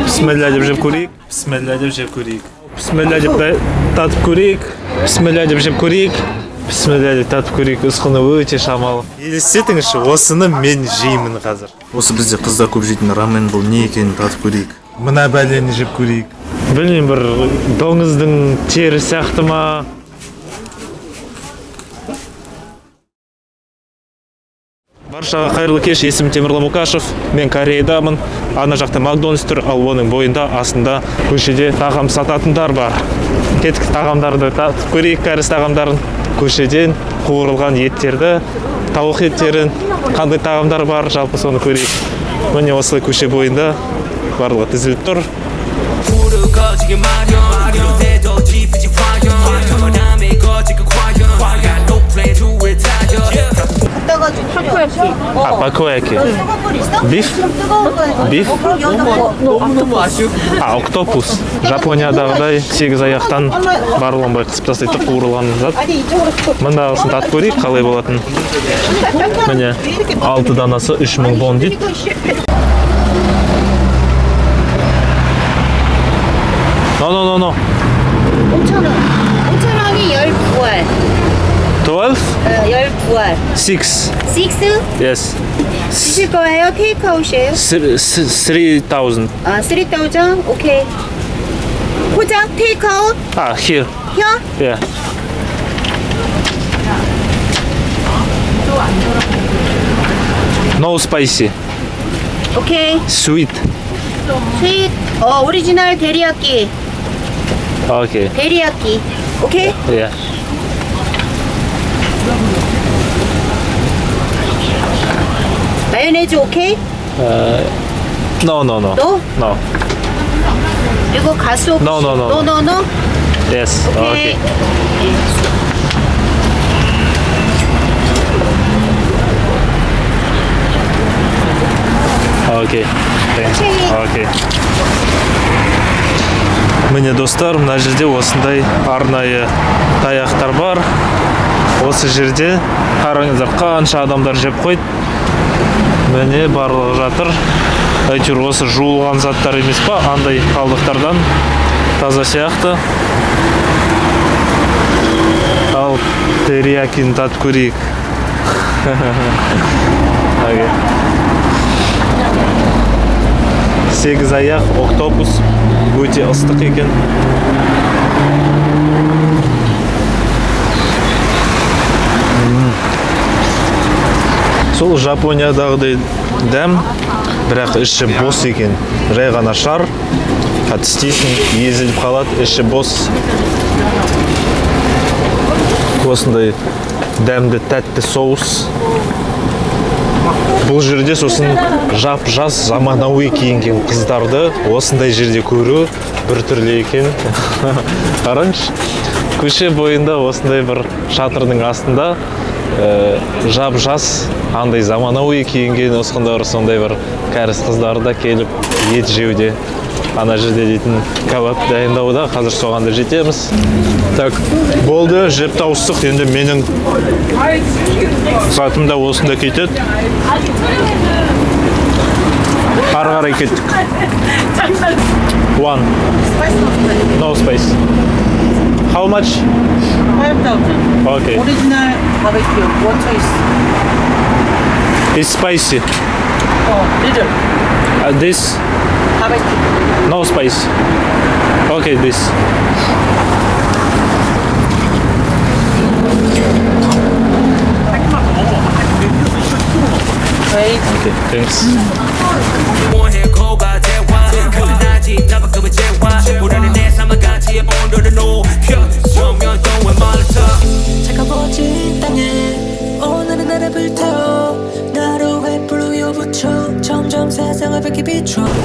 Bismillah деп жеп көрейік. Bismillah деп жеп көрейік. Bismillah деп татып көрейік. Bismillah деп жеп көрейік. Bismillah деп татып көрейік. Ұсқыны өте шамалы. Елестетіңізші, осыны мен жеймін қазір. Осы бізде қыздар көп жейтін рамен бұл не екенін татып көрейік. Мына бәлені жеп көрейік. Білмеймін, бір доңыздың тері сияқты ма? Баршаға қайырлы кеш, есімім Темірлан Мұқашев. Мен Кореядамын. Ана жақта Макдональдс тұр, ал оның бойында астында көшеде тағам сататындар бар. Кеттік тағамдарды татып көрейік, кәріс тағамдарын. Көшеден қуырылған еттерді, тауық еттерін, қандай тағамдар бар, жалпы соны көрейік. Міне осылай көше бойында барлығы тізіліп тұр. Пакояки. Биф? Биф? Октопус. Жапониядағыдай 8 аяқтан барланбай қысып тастайды, қуырылған зат. Мындағысын татып көрейік, қалай болатын. Міне 6 данасы 3000 вон дейді. No. 5,000원. 5,000원이 12알. 12? 12알. 6. 6? Yes. 드실 거예요? 테이크아웃이에요? 3,000. 3,000? 오케이. 포장? 테이크아웃? Here. Here? Yeah. No spicy. 오케이. Sweet. 스윗. 오리지널 데리야끼. Okay. 데리야끼. 오케이? Yeah. 마요네즈 오케이? No. No? No. 그리고 가스 없이. No. No. Yes. 오케이. Okay. Okay. Міне достар, мына жерде осындай арнайы таяқтар бар. Осы жерде қараңыздар, қанша адамдар жеп қойды. Міне барлығы жатыр. Әйтеуір осы жуылған заттар емес па, андай қалдықтардан таза сияқты. Ал териякини татып көрейік. Окей. 8 аяқ октопус өте ыстық екен. Сол Жапониядағыдай дәм, бірақ іші бос екен. Жай ғана шар, тістейсің, езіліп қалады, іші бос. Осындай дәмді тәтті соус. Бұл жерде сосын жап-жас заманауи киінген қыздарды осындай жерде көру бір түрлі екен. Қараңызшы, көше бойында осындай бір шатырдың астында жап-жас андай заманауи киінген осындай сондай бір кәріс қыздарды келіп ет жеуде. Ана жерде дейтін кебаб дайындауда, қазір соған да жетеміз. Так, болды, жеп тауыстық, енді менің затым да осында кетеді. Ары қарай кеттік. 1. No spice. How much? 5,000. Okay. Original barbecue. What choice? It's spicy. Little. This? Barbecue. No spice. Okay, this. Right. Okay, thanks.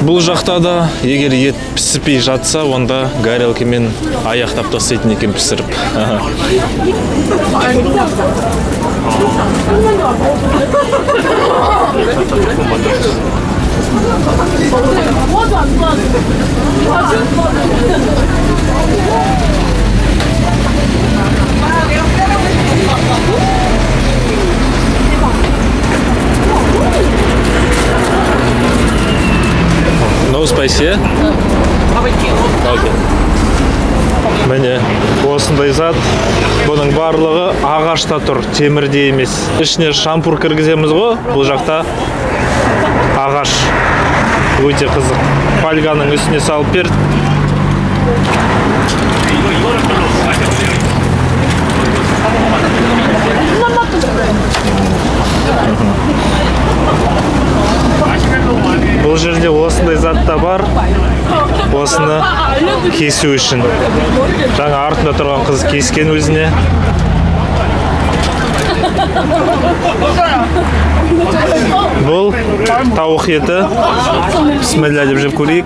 Бұл жақта да егер ет пісіпей жатса, онда горелкамен аяқтап тастайтын екен пісіріп. No spice. спайси, 바베큐. міне осындай зат. Бұның барлығы ағашта тұр, темірде емес. Ішіне шампур кіргіземіз ғой, бұл жақта ағаш. Өте қызық. Фольганың үстіне салып берді. Бұл жерде осындай зат та бар. Осыны кесу үшін. Жаңа артында тұрған қыз кескен өзіне. Бұл тауық еті. Бисмилля деп жеп көрейік.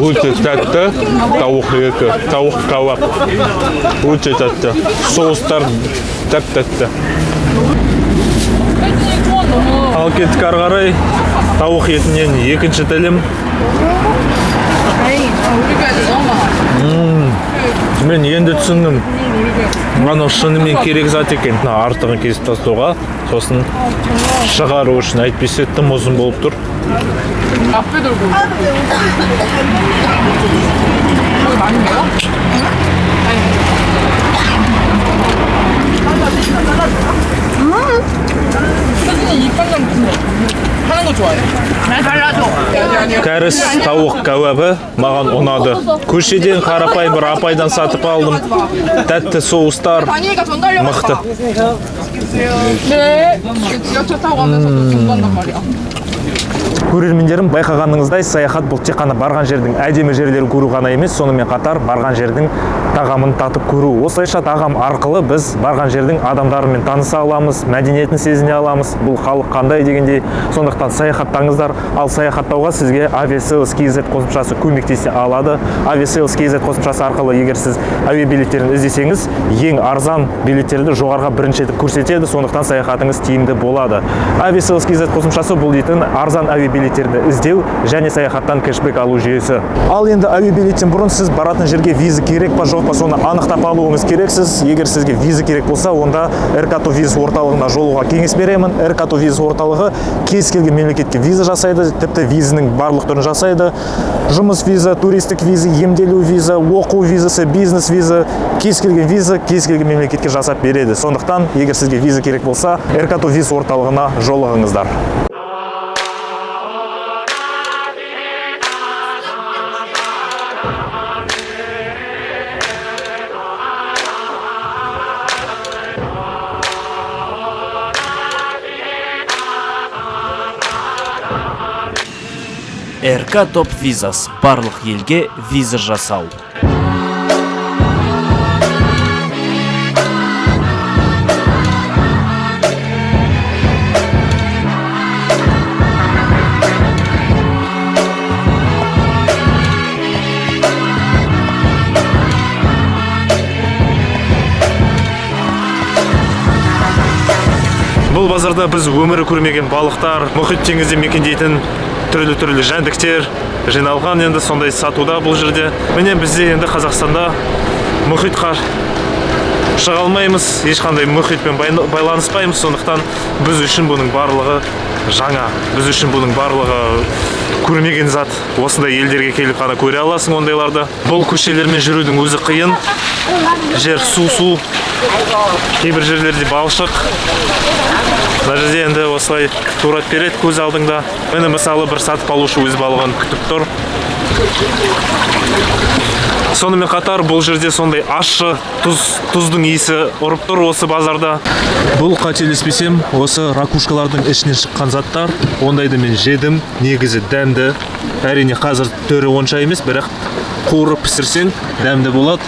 Өте тәтті тауық еті, тауық кебаб. Өте тәтті. Соустар тәп-тәтті. Ал кеттік ары қарай. Тауық етінен екінші тілім. Мен енді түсіндім. Анау шынымен керек зат екен. Артығын кесіп тастауға, сосын шығару үшін. Әйтпесе тым ұзын болып тұр. 앞에 돌고 여기 많이 매워? 혜진이 입방정 하는 거 좋아해. 날 발라줘. Кәріс тауық кәуабы маған ұнады. Көшеден қарапайым бір апайдан сатып алдым. Тәтті соустар 다니니까 전달력 мықты. 네. 지하철 타고 가면서도 전달한단 말이야. Көрермендерім, байқағаныңыздай, саяхат бұл тек қана барған жердің әдемі жерлерін көру ғана емес, сонымен қатар барған жердің тағамын татып көру. Осылайша тағам арқылы біз барған жердің адамдарымен таныса аламыз, мәдениетін сезіне аламыз. Бұл халық қандай дегендей, сондықтан саяхаттаңыздар. Ал саяхаттауға сізге Aviasales KZ қосымшасы көмектесе алады. Aviasales KZ қосымшасы арқылы егер сіз әуе билеттерін іздесеңіз, ең арзан билеттерді жоғарыға бірінші етіп көрсетеді, сондықтан саяхатыңыз тиімді болады. Aviasales KZ қосымшасы бұл дейтін арзан әуе билеттерді іздеу және саяхаттан кэшбэк алу жүйесі. Ал енді әуе билеттен бұрын сіз баратын жерге виза керек па жоқ па, соны анықтап алуыңыз керексіз. Егер сізге виза керек болса, онда Эркато виза орталығына жолуға кеңес беремін. Эркато виза орталығы кез келген мемлекетке виза жасайды, тіпті визаның барлық түрін жасайды. Жұмыс виза, туристік виза, емделу виза, оқу визасы, бизнес виза, кез келген виза кез келген мемлекетке жасап береді. Сондықтан, егер сізге виза керек болса, Эркато виза орталығына жолығыңыздар. РК Топ Визас барлық елге виза жасау. Бұл базарда біз өмірі көрмеген балықтар, мұхит теңізде мекендейтін түрлі жәндіктер жиналған, енді сондай сатуда бұл жерде. Міне бізде енді Қазақстанда мұхитқа шыға алмаймыз, ешқандай мұхитпен байланыспаймыз, сондықтан біз үшін бұның барлығы жаңа, біз үшін бұның барлығы көрмеген зат. Осындай елдерге келіп қана көре аласың ондайларды. Бұл көшелермен жүрудің өзі қиын. Жер су, кейбір жерлерде балшық. Мына жерде енді осылай турат береді көз алдыңда. Міне мысалы бір сатып алушы өз балығын күтіп тұр. Сонымен қатар бұл жерде сондай ащы тұздың иісі ұрып тұр осы базарда. Бұл қателеспесем, осы ракушкалардың ішінен шыққан заттар. Ондайды мен жедім, негізі дәмді. Әрине қазір түрі онша емес, бірақ қуырып пісірсең дәмді болады.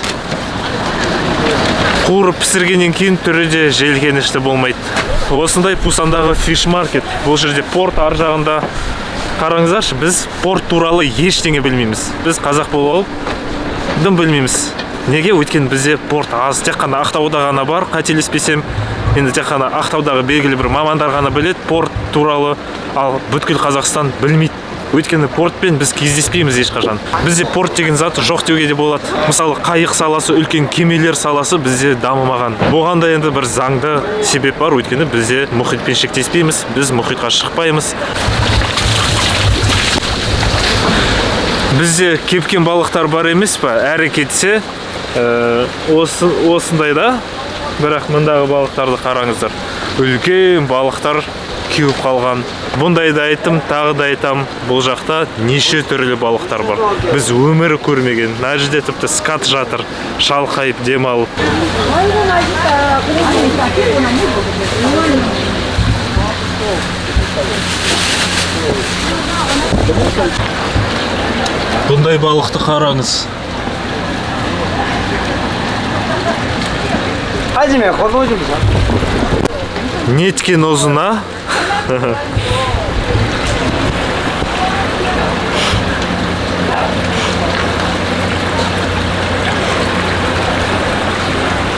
Қуырып пісіргеннен кейін түрі де желкенішті болмайды. Осындай Пусандағы фиш маркет. Бұл жерде порт ар жағында. Қараңыздаршы, біз порт туралы ештеңе білмейміз. Біз қазақ болып дым білмейміз. Неге? Өйткені бізде порт аз. Тек қана Ақтауда ғана бар, қателеспесем. Енді тек қана Ақтаудағы белгілі бір мамандар ғана біледі порт туралы, ал бүткіл Қазақстан білмейді. Өйткені портпен біз кездеспейміз ешқашан. Бізде порт деген зат жоқ деуге де болады. Мысалы, қайық саласы, үлкен кемелер саласы бізде дамымаған. Болғанда енді бір заңды себеп бар, өйткені бізде мұхитпен шектеспейміз, біз мұхитқа шықпаймыз. Бізде кепкен балықтар бар емес па? Әрі кетсе, осындайда, бірақ мұндағы балықтарды қараңыздар. Үлкен балықтар кеуіп қалған. Бұндайды айттым, тағы да айтам, бұл жақта неше түрлі балықтар бар. Біз өмірі көрмеген. Мына жерде тіпті скат жатыр, шалқайып демалып. Бұндай балықты қараңыз. Неткен ұзына.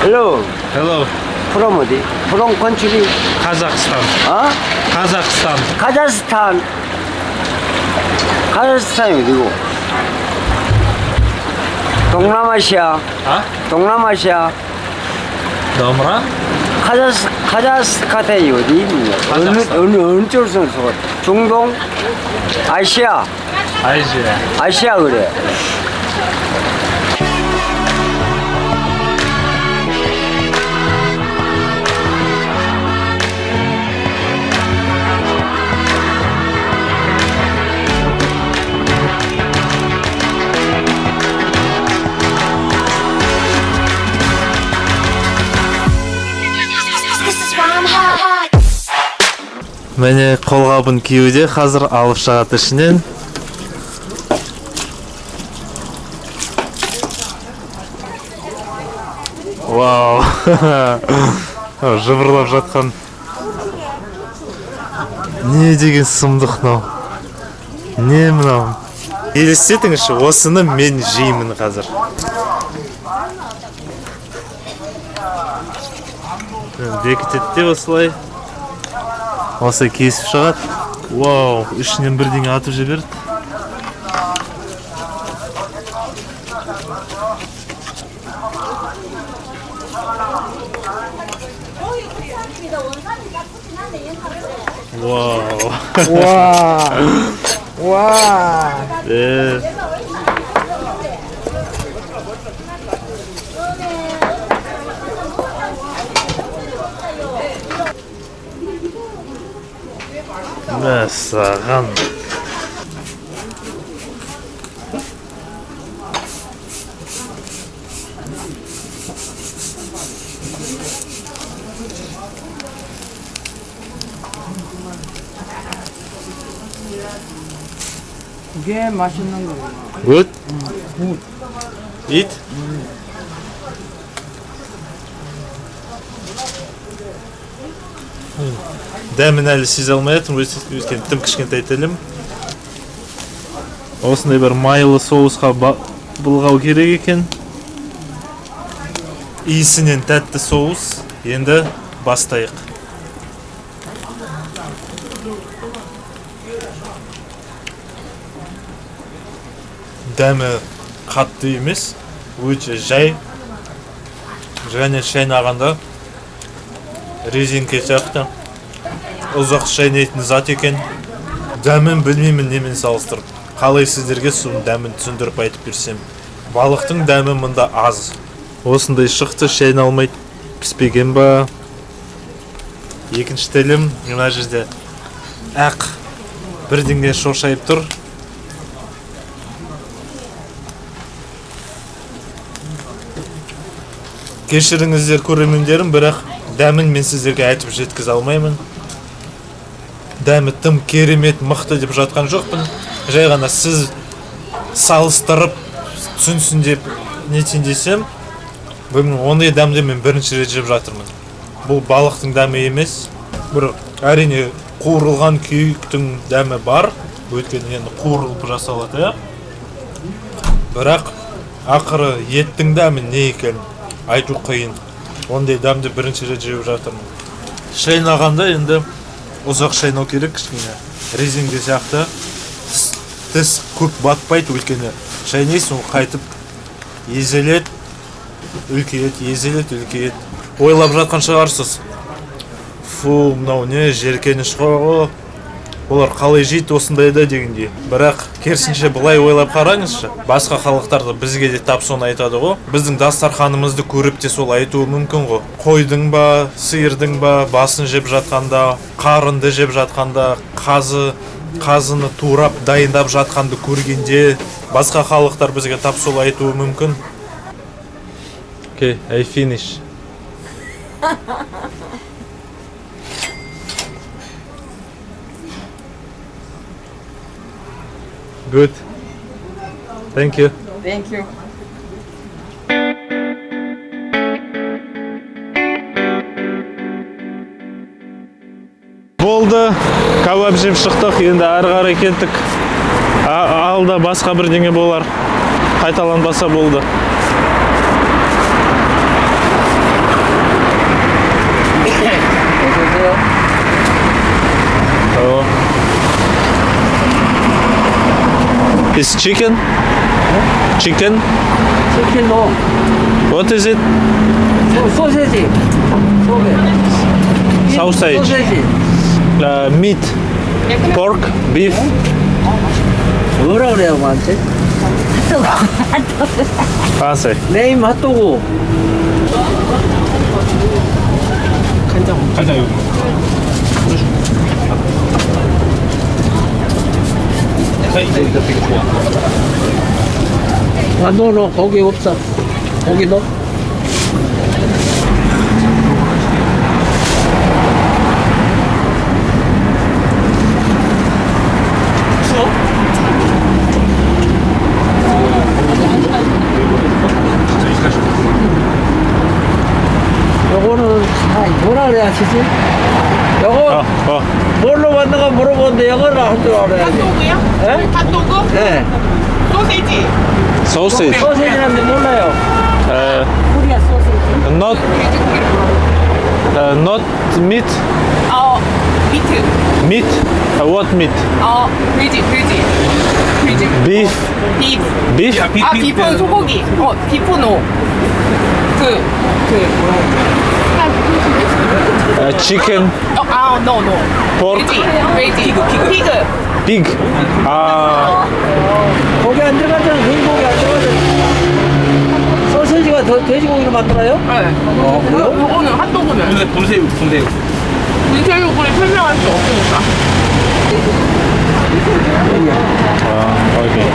Hello. Hello. From 어디? From country? Kazakhstan. 어? Kazakhstan. 카자흐스탄. 카자흐스탄이 어디고? 동남아시아. 아? 동남아시아. Домра? 카자흐스탄이 어디? 어느 쪽으로 서 중동? 아시아. Азия. 아시아 그래. Міне қолғабын киюде қазір алып шығады ішінен. Вау. Жыбырлап жатқан. Не деген сұмдық мынау. Не мынау? Елестетіңізші, осыны мен жеймін қазір. Бекітеді де осылай. Осылай кесіп шығады. Вау, ішінен бірдеңе атып жіберді. Вау. 와. 네. мәссаған. 이게 맛있는 거예요. 굿? 잇? Дәмін әлі сезе алмай жатырмын, өйткені тым кішкентай тілім. Осындай бір майлы соусқа былғау керек екен. Иісінен тәтті соус. Енді бастайық. Дәмі қатты емес, өте жай. Және шайнағанда резинке сияқты. Ұзақ шайнайтын зат екен. Дәмін білмеймін немен салыстырып. Қалай сіздерге соның дәмін түсіндіріп айтып берсем. Балықтың дәмі мұнда аз. Осындай шықты, шайналмай піспеген ба. Екінші тілім мына жерде әқ бірдеңе шошайып тұр. Кешіріңіздер көрермендерім, бірақ дәмін мен сіздерге айтып жеткізе алмаймын. Дәмі тым керемет, мықты деп жатқан жоқпын. Жай ғана сіз салыстырып түсінсін деп нетен десем, ондай дәмді мен бірінші рет жеп жатырмын. Бұл балықтың дәмі емес. Бір әрине қуырылған күйіктің дәмі бар. Өйткені енді қуырылып жасалады. Бірақ ақыры еттің дәмі не екен айту қиын. Ондай дәмді бірінші рет жеп жатырмын. Шайнағанда енді ұзақ шайнау керек, кішкене резинге сияқты тіс көп батпайды, өйткені шайнайсың, қайтып езеледі, үлкейеді. Ойлап жатқан шығарсыз. Фу, мынау не жеркеніш қой. Олар қалай жейді осындайда дегендей. Бірақ керісінше былай ойлап қараңызшы. Басқа халықтарды бізге де тап соны айтады ғой. Біздің дастарханымызды көріп те сол айтуы мүмкін ғой. Қойдың ба, сиырдың ба, басын жеп жатқанда, қарынды жеп жатқанда, қазыны турап дайындап жатқанды көргенде, басқа халықтар бізге тап сол айтуы мүмкін. Okay, I finish. Good. Thank you. Thank you. Болды. Кабап жеп шықтық. Енді ары қарай кеттік. Алда басқа бірдеңе болар. Қайталанбаса болды. Is chicken? Chicken? 치킨 no. What is it? 소세지. Sausage. 소세지. Meat. Pork. Beef. 뭐라 그래요, 나한테? Fancy. 네임 핫도그. 가자 여기. 아, 너 거기 없어. 거기 너? 요거는 뭐라 그래야 되지? 요거 뭘로 만든가 물어보는데 영어를 할 줄 알아야지. 핫도그요? 예? 핫도그? 네. 소세지. Sausage. 소세지라는데 몰라요. Not meat. 미트. Meat. What meat? 돼지. Beef. 비프. Beef. 비프는 소고기. 비프노. Chicken. no. Pork. 돼지. 피그. Pig. 고기 안 들어가잖아. 돼지고기 안 들어가잖아. 소세지가 돼지고기로 만들어요? 네. 그래요? 요거는 핫도그는. 봄새우. 인쇄요구를 설명할 수 없으니까. Окей.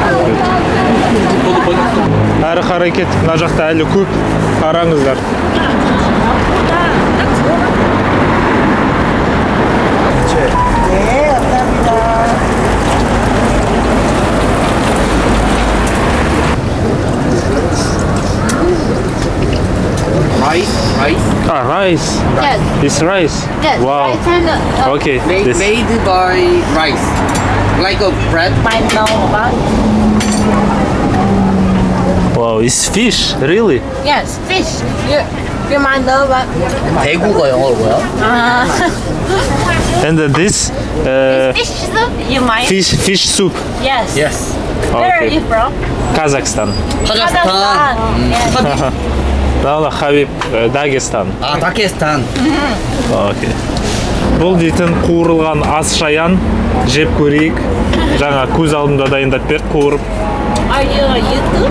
Әрі қарай кеттік. Мына жақта әлі көп. Қараңыздар. Rice. Yes. It's rice. Yes. Wow. Rice and Okay. Made This. by rice, like a bread. might know about. Wow. It's fish. Really? Yes, fish. You might know about. 대구가 영어로 뭐야? And this Fish soup. You might. fish soup. Yes. Yes. Where are Okay. you from? Kazakhstan. 카자흐스탄. Yes. Now Habib Dagestan. 아, 다케스탄. Окей. Бұл дейтін қуырылған ас шаян. Жеп көрейік. Жаңа көз алдымда дайындап берді қуырып. Are you on YouTube?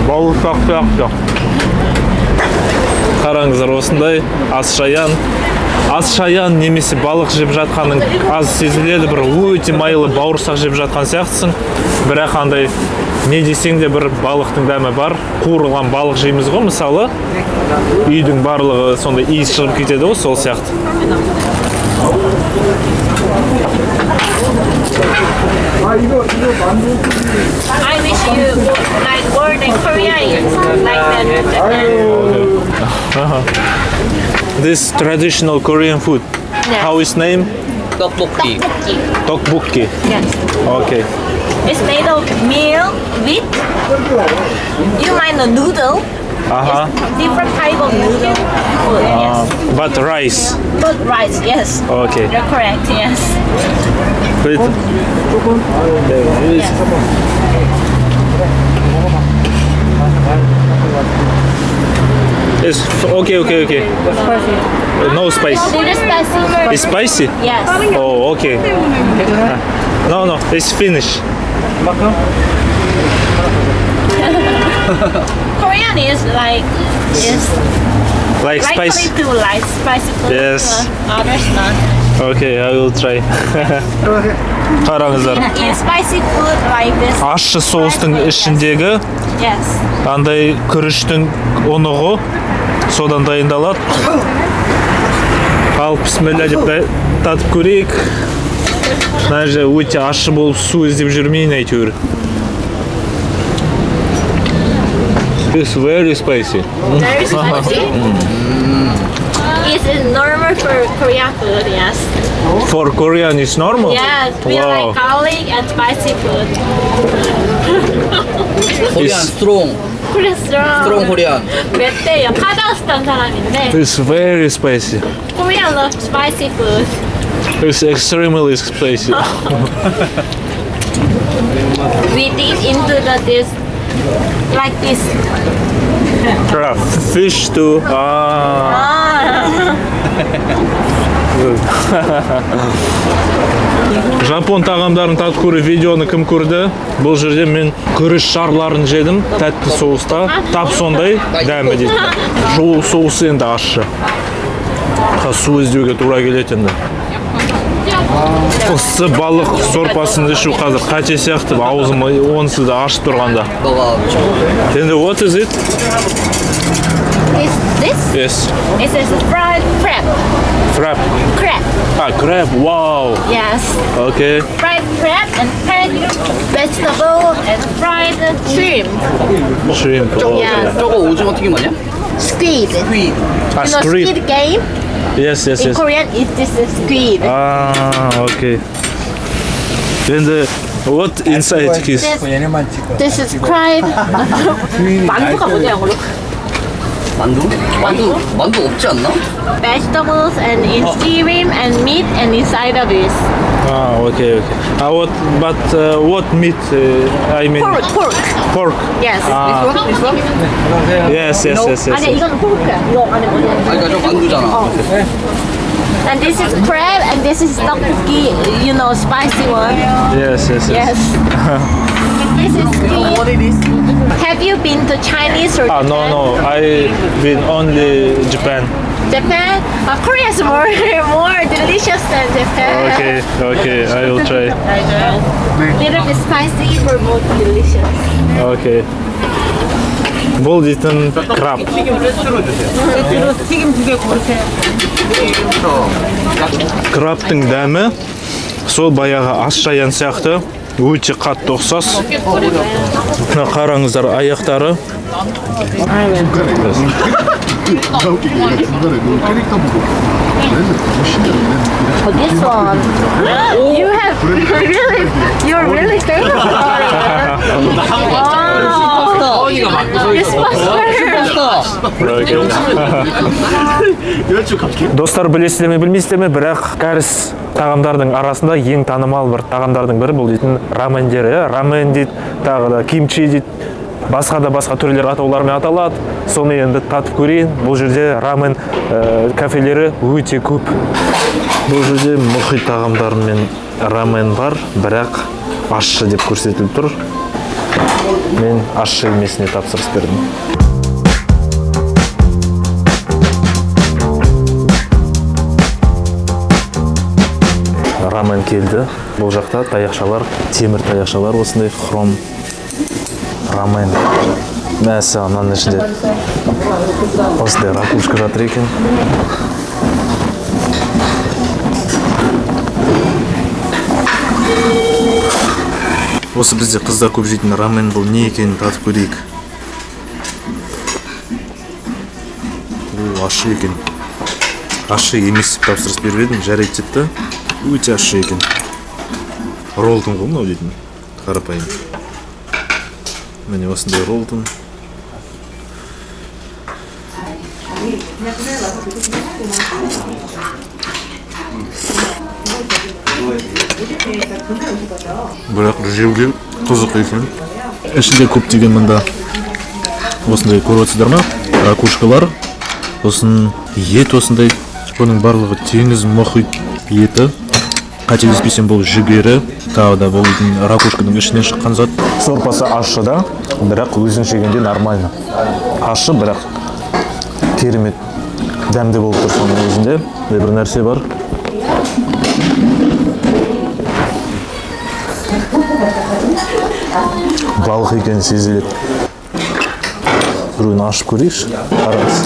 Балық сияқты. Қараңыздар, осындай ас шаян. Ас шаян немесе балық жеп жатқаның аз сезіледі, бір өте майлы бауырсақ жеп жатқан сияқтысың. Бірақ андай не десең де бір балықтың дәмі бар. Қуырылған балық жейміз ғой, мысалы. Үйдің барлығы сондай иіс шығып кетеді ғой, сол сияқты. I wish you like word in Korea is like that. This traditional Korean food. Yeah. How is name? 떡볶이. Tteokbokki. Yes. Okay. It's made of meal with you might know noodle Aha. Different type of Indian food. Yes. But rice. But rice, yes. Okay. You're correct. Yes. But it's okay. No spice. Little spicy. It's spicy? Yes. Oh, okay. No, it's finished. Korean is like Like spicy. likely to like spicy food. Yes. Others not. Okay, I will try. Қараңыздар. In spicy food like this. Ащы соустың ішіндегі Yes. андай күріштің ұнығы содан дайындалады. Ал бісміллә деп татып көрейік. Мына жерде өте ащы болып су іздеп жүрмейін әйтеуір. It's very spicy. Very spicy. It's normal for Korean food, yes. For Korean it's normal? Yes, we Wow. like garlic and spicy food. 코리안 스트롱. 스트롱 코리안. 맵대요. 카자흐스탄 사람인데 It's very spicy. Korean love spicy food. It's extremely spicy. We dip into this like this. Crab. Fish too. Жапон тағамдарын татып көру видеоны кім көрді? Бұл жерде мен күріш шарларын жедім, тәтті соуста. Тап сондай дәмі дейді. Жол соусы енді ащы. Су іздеуге тура келеді енді. Ыссы балық сорпасын ішу қазір қате сияқты, аузым онсыз да ашып тұрғанда. 너가 Енді what is it? Is this? Yes. It is fried crab. Crab. Crab. Crab. Wow. Yes. Okay. Fried crab and fried vegetable and fried shrimp. Shrimp. Yes. 저거 오징어 튀김 아니야? Squid. 휘. Ah, You know squid. squid game? Yes. In Korean, this is squid. Okay. And what inside is? This is fried. 만두가 뭐냐 영어로? 만두? 만두 없지 않나? Vegetables and in shrimp and meat and inside of it. Okay. What meat? I mean Pork. pork. Yes. Yes. 아니야 이건 포크야. 이거 안에 뭐냐? 아니 그러니까 저 만두잖아. And this is crab and this is tteokbokki. You know, spicy one. Yes. Yes. This is squid. Have you been to Chinese or Japan? No. I been only Japan. Japan? Korea is more delicious than Japan. Okay. I will try. Little bit spicy but more delicious. Okay. бұл дейтін краб. 튀김 2개 고르세요. Крабтың дәмі сол баяғы аш-жаян сияқты өте қатты ұқсас. Мына қараңыздар аяқтары. This one. You're really famous for it. Wow. This Достар, білесіздер ме білмейсіздер ме, бірақ кәріс тағамдардың арасында ең танымал бір тағамдардың бірі бұл дейтін рамендер. Рамен дейді, тағы да кимчи дейді. Басқа түрлер атаулармен аталады. Соны енді татып көрейін. Бұл жерде рамен кафелері өте көп. Бұл жерде мұхит тағамдарымен рамен бар, бірақ ащы деп көрсетіліп тұр. Мен ащы емесіне тапсырыс бердім. Рамен келді. Бұл жақта таяқшалар, темір таяқшалар осындай хром рамен. Мәсі ананың ішінде осындай ракушка жатыр екен. Осы бізде қыздар көп жейтін рамен бұл не екенін татып көрейік. Ащы екен. Ащы емес деп тапсырыс беріп едім, жарайды депті. Өте ащы екен. Роллтон ғой мынау дейтін. Қарапайым. Міне осындай роллтон. Бірақ жеуге қызық екен. Ішінде көптеген мында осындай көріп отырсыздар ма? Ракушкалар, сосын ет осындай. Бұның барлығы теңіз мұхит еті. Қателеспесем бұл жүгері, тағы да бұл ракушканың ішінен шыққан зат. Сорпасы ащы да, бірақ өзінше келгенде нормально. Ащы, бірақ керемет дәмді болып тұр соның өзінде. Бір нәрсе бар. Балық екені сезіледі. Біреуін ашып көрейікші. Қараңыз.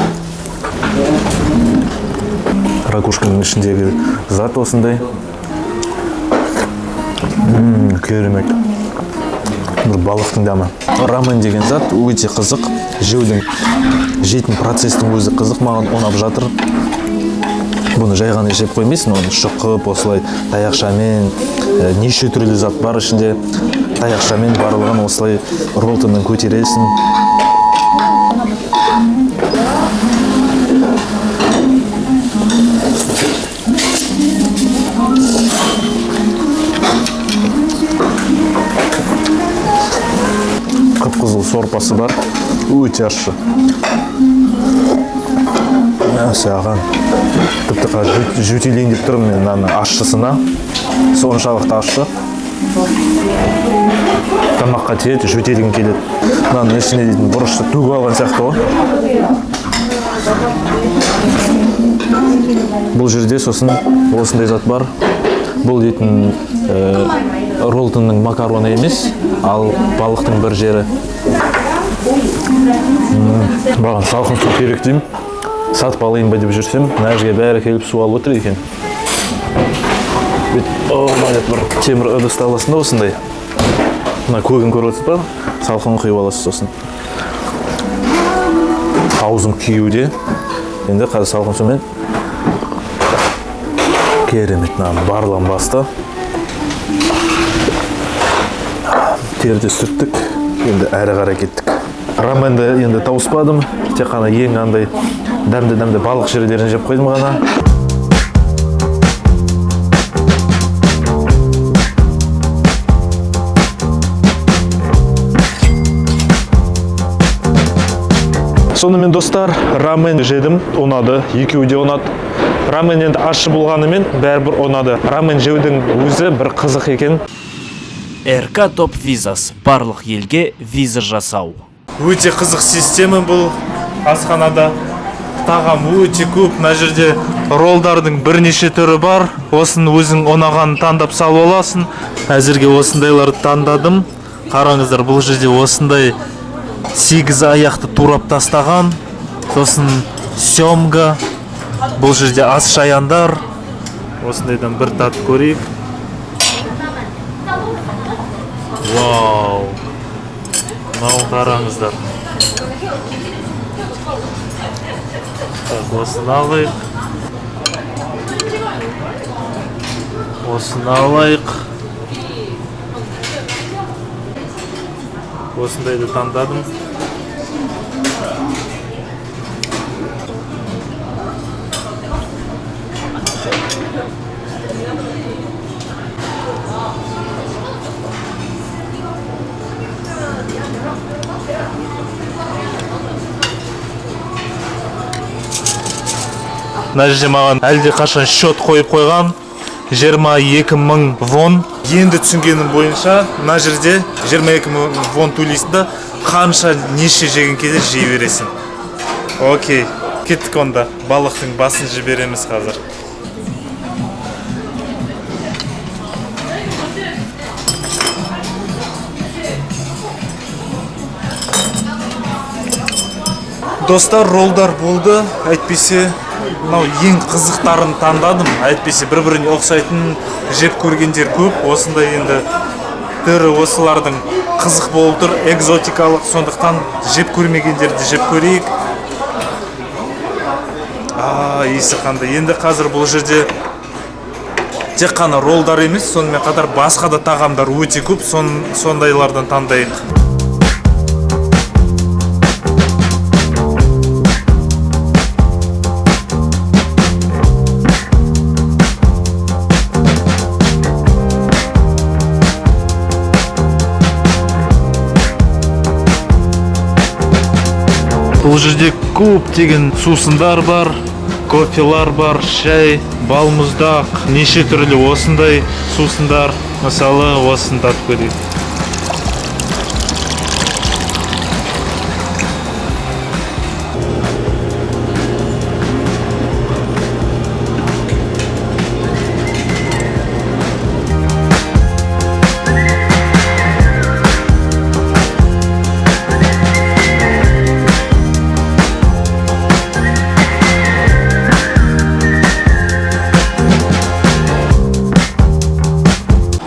Ракушканың ішіндегі зат осындай. Керемет. Бір балықтың дәмі. Рамен деген зат өте қызық. Жейтін процестің өзі қызық, маған ұнап жатыр. Бұны жай ғана жеп қоймайсың, оны шұқып, осылай таяқшамен, неше түрлі зат бар ішінде. Таяқшамен барлығын осылай ролтоннан көтересің. Қып-қызыл сорпасы бар, өте ащы. Саған тіпті жөтелейін деп тұрмын мен мына ащысына. Соншалықты ащы. Тамаққа тиеді, жөтелгің келеді. Мынаның ішіне дейтін бұрышты төгіп алған сияқты ғой. Бұл жерде сосын осындай зат бар. Бұл дейтін ролтонның макароны емес, ал балықтың бір жері. Баған салқын су керек деймін. Сатып алайын ба деп жүрсем, мына жерге бәрі келіп су алып отыр екен. Бір темір ыдыс аласың да осындай. Мына көгін көріп отырсыз ба? Салқын құйып аласыз сосын. Аузым күйеуде. Енді қазір салқын сумен керемет барлығын басты. Терді сүрттік, енді әрі қарай кеттік. Раменді енді тауыспадым, тек қана ең андай дәмді балық жерлерін жеп қойдым ғана. Сонымен достар, рамен жедім, ұнады, екеуі де ұнады. Рамен енді ащы болғанымен бәрібір ұнады. Рамен жеудің өзі бір қызық екен. РК Топ Визас барлық елге виза жасау. Өте қызық система бұл асханада. Тағам өте көп. Мына жерде ролдардың бірнеше түрі бар. Осын өзің ұнағанын таңдап салып аласың. Әзірге осындайларды таңдадым. Қараңыздар, бұл жерде осындай 8 аяқты турап тастаған. Сосын сёмга. Бұл жерде ас шаяндар. Осындайдан бір татып көрейік. Вау! Мынау қараңыздар. Осыны алайық. Осыны алайық. Осындайды таңдадым. Мына жерде маған әлде қашан счет қойып қойған 22.000 вон. Енді түсінгенім бойынша мына жерде 22.000 вон төлейсің да қанша неше жеген келер жей бересің. Окей, кеттік онда. Балықтың басын жібереміз қазір. Достар, ролдар болды, әйтпесе мынау ең қызықтарын таңдадым. Әйтпесе бір-біріне ұқсайтын жеп көргендер көп. Осындай енді түрі осылардың қызық болып тұр, экзотикалық, сондықтан жеп көрмегендерді жеп көрейік. Иісі қандай. Енді қазір бұл жерде тек қана ролдар емес, сонымен қатар басқа да тағамдар өте көп, сондайлардан таңдайық. Бұл жерде көптеген сусындар бар, кофелар бар, шай, балмұздақ, неше түрлі осындай сусындар. Мысалы, осын татып көрейік.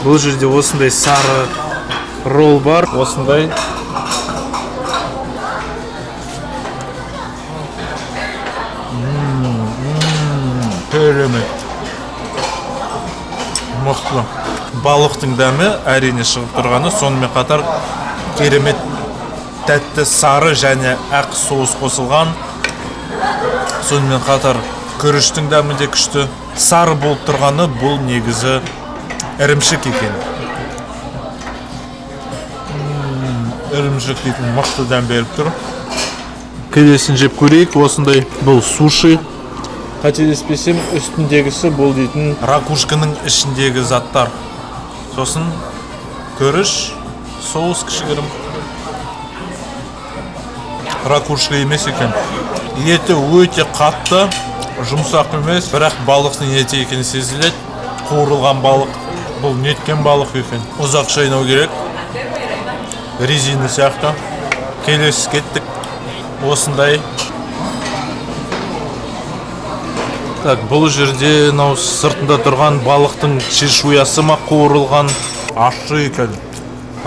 Бұл жерде осындай сары ролл бар, осындай. Керемет. Мықты. Балықтың дәмі әрине шығып тұрғаны, сонымен қатар керемет тәтті сары және ақ соус қосылған. Сонымен қатар күріштің дәмі де күшті. Сары болып тұрғаны бұл негізі ірімшік екен. Ірімшік дейтін мықты дәм беріп тұр. Келесін жеп көрейік. Осындай бұл суши. Қателеспесем, үстіндегісі бұл дейтін ракушканың ішіндегі заттар. Сосын күріш, соус кішігірім. Ракушка емес екен. Еті өте қатты, жұмсақ емес, бірақ балықтың еті екені сезіледі. Қуырылған балық. Бұл неткен балық екен. Ұзақ шайнау керек. Резина сияқты. Келесі кеттік. Осындай. Так, бұл жерде сыртында тұрған балықтың чешуясы ма қуырылған. Ащы екен.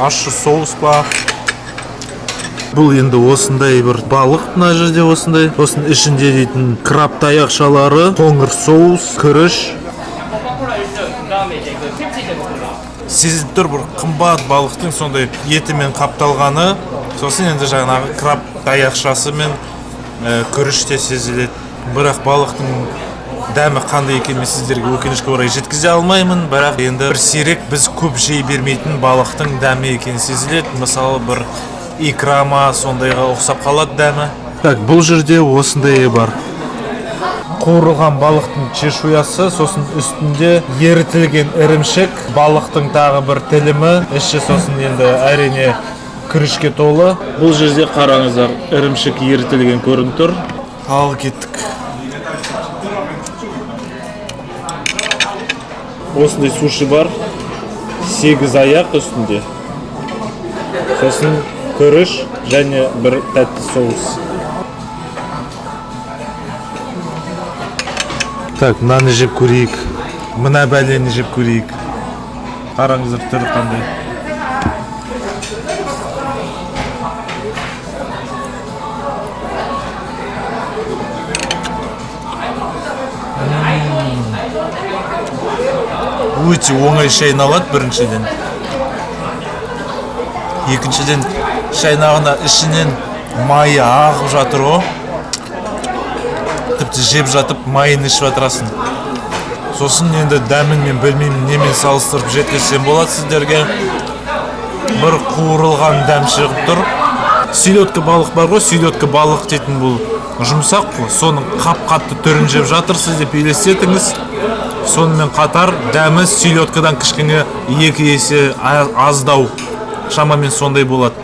Ащы соус па. Бұл енді осындай бір балық мына жерде осындай. Сосын ішінде дейтін краб таяқшалары, қоңыр соус, күріш. Сезіліп тұр бір қымбат балықтың сондай етімен қапталғаны. Сосын енді жаңағы краб таяқшасы мен күріш те сезіледі. Бірақ балықтың дәмі қандай екенін сіздерге өкінішке орай жеткізе алмаймын. Бірақ енді бір сирек біз көп жей бермейтін балықтың дәмі екені сезіледі. Мысалы бір икрама сондайға ұқсап қалады дәмі. Так, бұл жерде осындай бар. Қуырылған балықтың чешуясы, сосын үстінде ерітілген ірімшік, балықтың тағы бір тілімі, іші сосын енді әрине күрішке толы. Бұл жерде қараңыздар, ірімшік ерітілген көрініп тұр. Ал кеттік. Осындай суши бар, 8 аяқ үстінде. Сосын күріш және бір тәтті соус. Так, мынаны жеп көрейік. Мына бәлені жеп көрейік. Қараңыздар түрі қандай. Өте оңай шайналады біріншіден. Екіншіден шайнағына ішінен майы ағып жатыр ғой. Тіпті жеп жатып майын ішіп жатырасың. Сосын енді дәмін мен білмеймін немен салыстырып жеткізсем болады сіздерге. Бір қуырылған дәм шығып тұр. Селедка балық бар ғой, селедка балық дейтін бұл жұмсақ қой. Соның қап-қатты түрін жеп жатырсыз деп елестетіңіз. Сонымен қатар дәмі селедкадан кішкене 2 есе аздау. Шамамен сондай болады.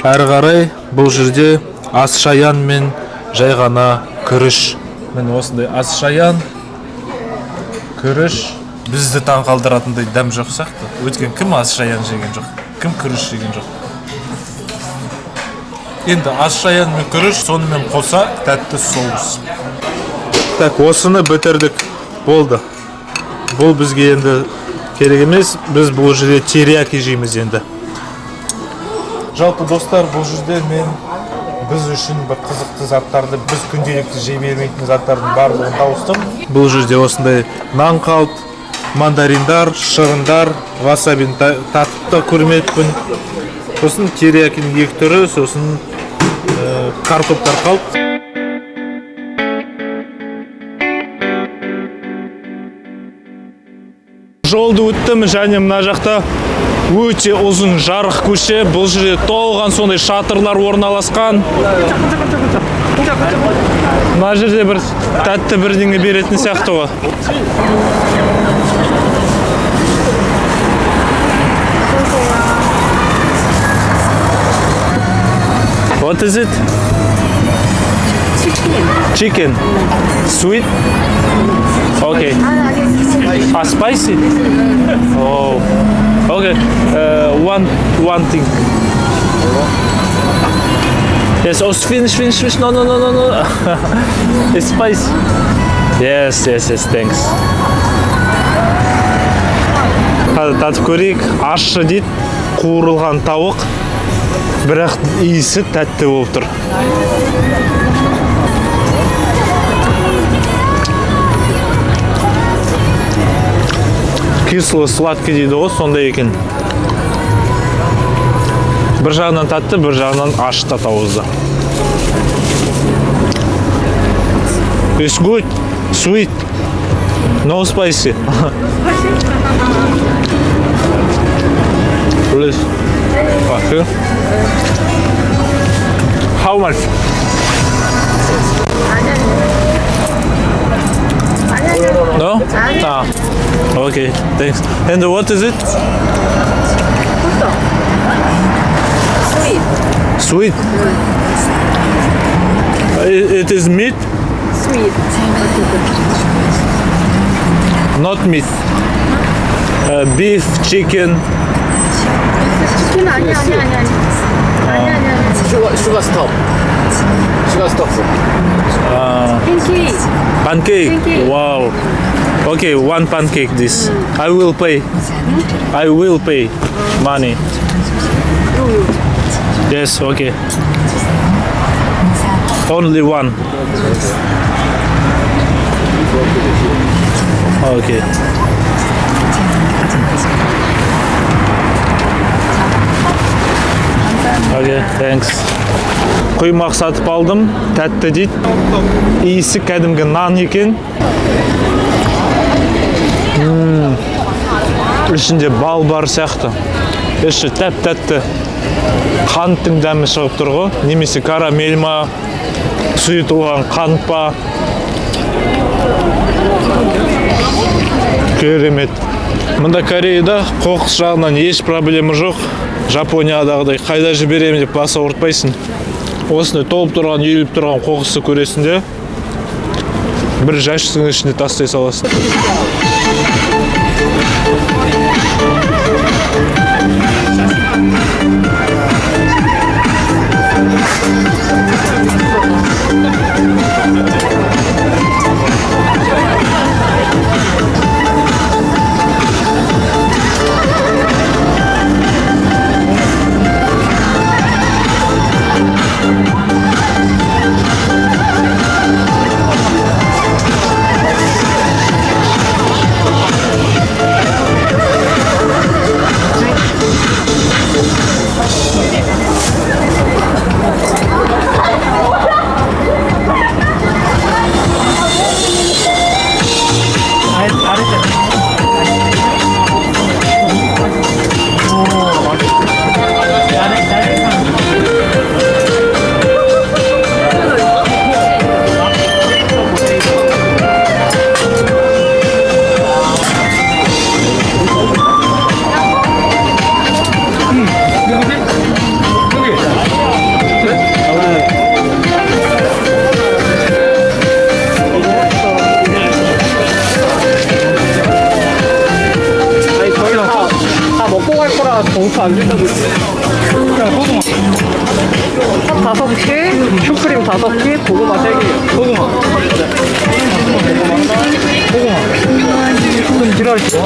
Әрі қарай бұл жерде ас шаян мен жай ғана күріш. Мен осындай ас шаян, күріш. Бізді таң қалдыратындай дәм жоқ сияқты. Өткен кім ас шаян жеген жоқ, кім күріш жеген жоқ. Енді ас шаян мен күріш, сонымен қоса тәтті соус. Так, осыны бітірдік. Болды. Бұл бізге енді керек емес. Біз бұл жерде терияки жейміз енді. Жалпы достар, бұл жерде біз үшін бір қызықты заттарды, біз күнделікті жей бермейтін заттардың барлығын тауыстым. Бұл жерде осындай нан қалт, мандариндар, шырындар, васабин татып та көрмеппін. Сосын териякinin 2 түрі, сосын картоптар қалт. жолды өттім, және мына жақта өте ұзын жарық көше. Бұл жерде толған сондай шатырлар орналасқан. Мына жерде бір тәтті бірдеңе беретін сияқты ғой. What is it? Chicken. Sweet? Okay. Spicy? Oh. Okay. One thing. Yes, oh, finish. No. It's spicy. Yes, thanks. Татып көрейік. Ащы дейді, қуырылған тауық. Бірақ иісі тәтті болып тұр. Кисло-сладкий дейді ғой, сондай екен. Бір жағынан тәтті, бір жағынан ащы татауызды. It's good, sweet, no spicy. Please. Okay. How much? No? Ah. Okay, thanks. And what is it? Sweet. It is meat? Sweet. Not meat. Beef, chicken. 아니야. 슈가 스톱. Pancake. Pancake. Wow. Okay, one pancake this. I will pay money. Yes, okay. Only one. Okay. Okay, thanks. Құймақ сатып алдым, тәтті дейді. Иісі кәдімгі нан екен. Ішінде бал бар сияқты. Іші тәп-тәтті. Қанттың дәмі шығып тұр ғой. Немесе карамель ма, сұйытылған қант па. Керемет. Мұнда Кореяда қоқыс жағынан еш проблема жоқ. Жапониядағыдай қайда жіберемін деп баса ұртпайсың. Осындай толып тұрған, үйіліп тұрған қоқысты көресің де бір жәшіктің ішіне тастай саласың. 공수 안 준다고 했지. 그냥 고구마. 밥 5개, 슈크림 5개, 고구마 3개. 고구마. 좀 지랄지.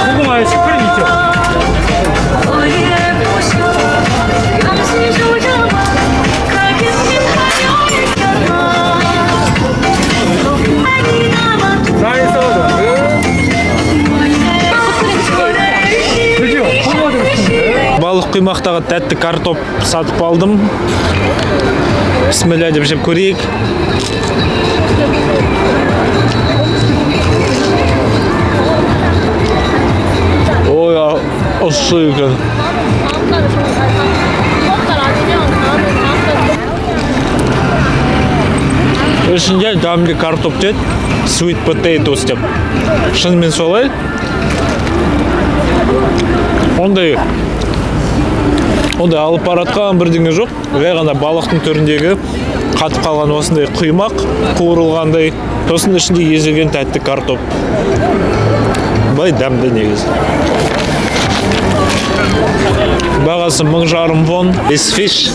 고구마에 슈크림 있죠? құймақтағы тәтті картоп сатып алдым. Бисмилля деп жеп көрейік. Ой, ұршы екен. Ішінде дәмді картоп деді, sweet potatoes деп. Шынымен солай. Ондай алып баратқан бірдеңе жоқ. Жай ғана балықтың түріндегі қатып қалған осындай құймақ, қуырылғандай, сосын ішінде езілген тәтті картоп. Бай дәмді негізі. Бағасы 1500 вон. This fish.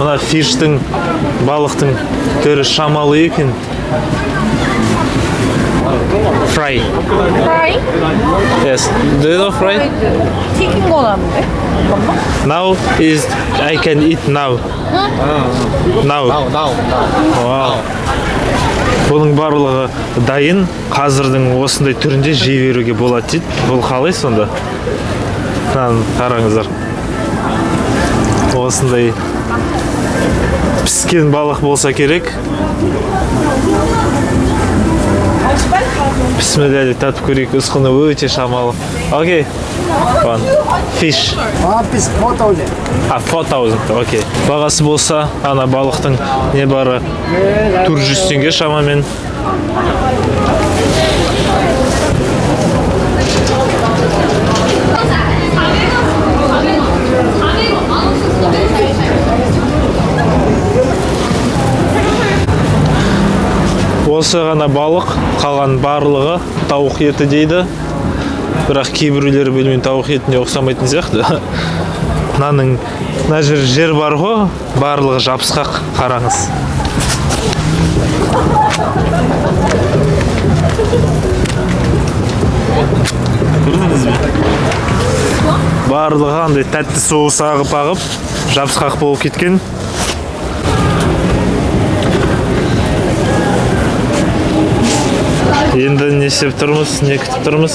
Мына фиштің, балықтың түрі шамалы екен. Fry. Fry? Yes. Do you know fry? 튀긴 건 아닌데? Now is I can eat now. Now. Wow. Бұның барлығы дайын. Қазірдің осындай түрінде жей беруге болады дейді. Бұл қалай сонда? Қараңыздар. Осындай піскен балық болса керек. Бисмилля деп татып көрейік. Үсқыны өте шамалы. Окей. One. Fish. One piece 4,000. 4,000. Окей. Бағасы болса, ана балықтың не бары 400 теңге шамамен. Осы ғана балық, қалған барлығы тауық еті дейді. Бірақ кейбіреулері білмеймін, тауық етіне ұқсамайтын сияқты. Мына жер бар ғой, барлығы жабысқақ, қараңыз. Көрдіңіз бе? Барлығы андай тәтті соус ағып, жабысқақ болып кеткен. Енді не істеп тұрмыз, не күтіп тұрмыз?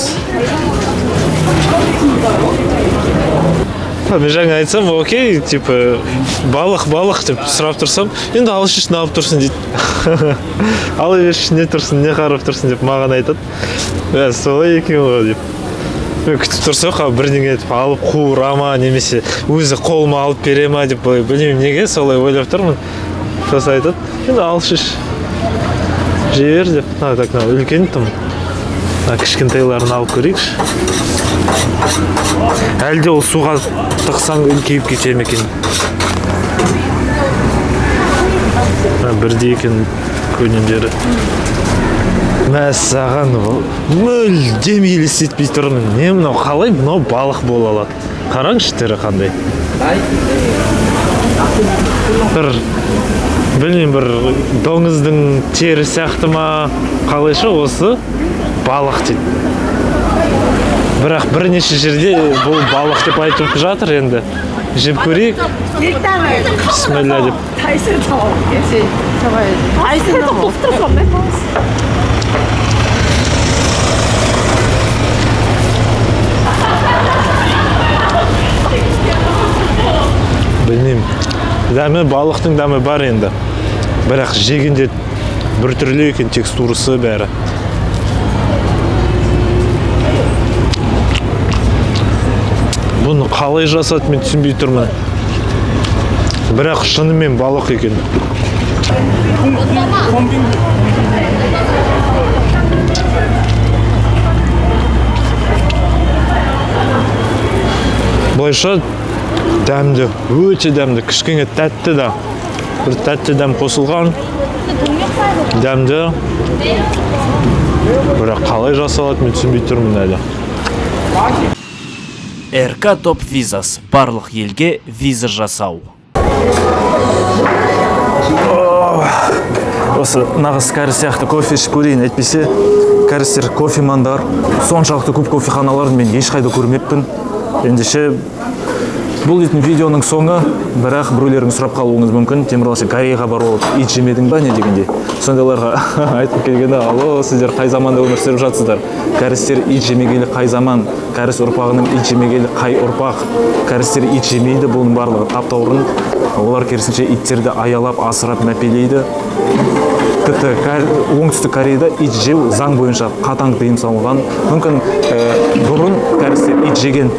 Мен жаңа айтсам, окей, типа, балық деп сұрап тұрсам, енді алыс үшін алып тұрсын дейді. Алып үшін не тұрсын, не қарап тұрсын деп маған айтады. Солай екен ғой деп. Мен күтіп тұрсақ, бірдеңе етіп алып қуырама, немесе өзі қолыма алып берема деп, білмеймін неге солай ойлап тұрмын. Сосын айтады, енді алыс үшін жер деп, үлкен тым. Кішкентайларын алып көрейікші. Әлде ол суға тықсаң үлкейіп кете ме екен? Бірде екен көнемдері. Мәссаған, мүлдем елестетпей тұрмын. Не мынау қалай мынау балық бола алады? Қараңызшы түрі қандай. Білмеймін, бір доңыздың тері сияқты ма, қалайша осы балық дейді. Бірақ бірнеше жерде бұл балық деп айтып жатыр енді. Жеп көрейік. Бисмилля деп. Білмеймін. Дәмі, балықтың дәмі бар енді. Бірақ жегенде бір түрлі екен текстурасы бәрі. Бұны қалай жасады мен түсінбей тұрмын. Бірақ шынымен балық екен. Былайша дәмді, өте дәмді, кішкене тәтті да. Бір тәтті дәм қосылған. Дәмді. Бірақ қалай жасалады мен түсінбей тұрмын әлі. РК Топ Визас. Барлық елге виза жасау. Осы нағыз кәріс сияқты кофе ішіп көрейін, әйтпесе кәрістер кофемандар. Соншалықты көп кофеханаларын мен ешқайда көрмеппін. Ендеше Бұл дейтін видеоның соңы, бірақ біреулеріңіз сұрап қалуыңыз мүмкін. Темірлан, сен Кореяға барып ит жемедің ба не дегенде. Сондайларға айтып келгенде, алло, сіздер қай заманда өмір сүріп жатсыздар? Кәрістер ит жемегелі қай заман? Кәріс ұрпағының ит жемегелі қай ұрпақ? Кәрістер ит жемейді, бұның барлығы таптаурын. Олар керісінше иттерді аялап, асырап, мәпелейді. Тіпті оңтүстік Кореяда ит жеу заң бойынша қатаң тыйым салынған. Мүмкін бұрын кәрістер ит жеген,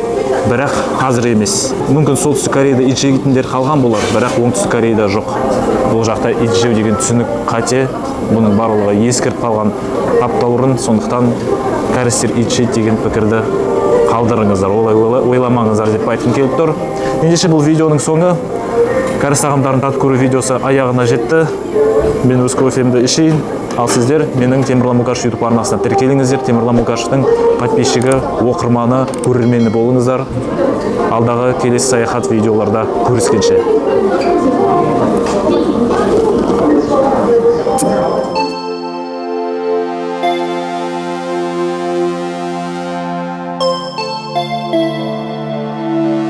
бірақ қазір емес. Мүмкін солтүстік Кореяда ит жейтіндер қалған болар, бірақ оңтүстік Кореяда жоқ. Бұл жақта ит жеу деген түсінік қате, бұның барлығы ескіріп қалған таптаурын, сондықтан кәрістер ит жейді деген пікірді қалдырыңыздар, олай ойламаңыздар деп айтқым келіп тұр. Ендеше бұл видеоның соңы, кәріс тағамдарын татып көру видеосы аяғына жетті. Мен өз кофемді ішейін, ал сіздер менің Темірлан Мукашев YouTube арнасына тіркеліңіздер. Темірлан Мукашевтың подписчигі, оқырманы, көрермені болыңыздар. Алдағы келесі саяхат видеоларда көріскенше.